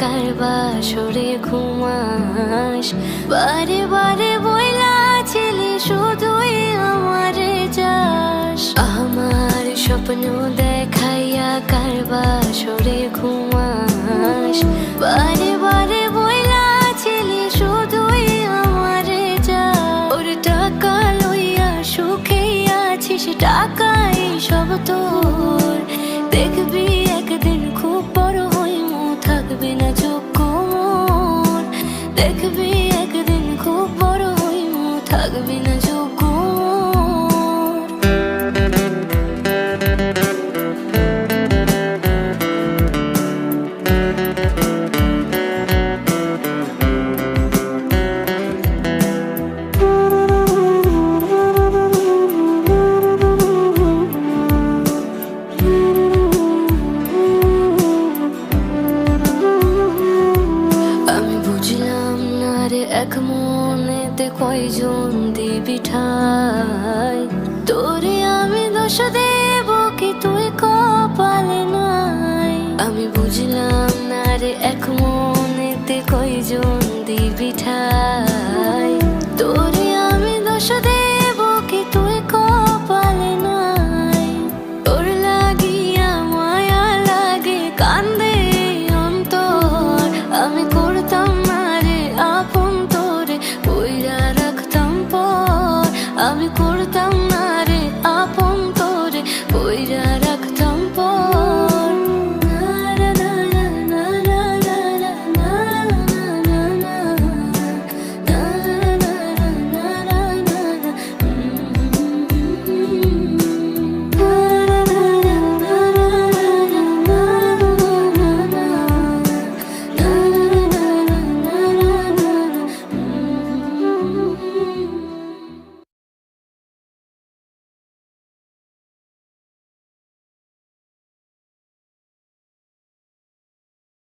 কার বাসরে ঘুমাস, বারে বারে বইলা ছিলি শুধুই আমারে যাস। আমার স্বপ্ন দেখাইয়া কার বাসরে ঘুমাস, বারে বারে বইলা ছিলি শুধুই আমারে যাস। ওর টাকা লইয়া সুখে আছিস, টাকাই সব তোর। দেখবি একদিন খুব বড় হইমু, থাকবে না যোগ্য মোর। দেখবি একদিন খুব বড় হইমু, থাকবে না যোগ্য এক মনেতে কয়জন দিবি ঠাই। তোরে আমি দোষ দেব কি তুই কপালে নাই। আমি বুঝলাম না রে এক মনেতে কয়জন দিবি ঠাই।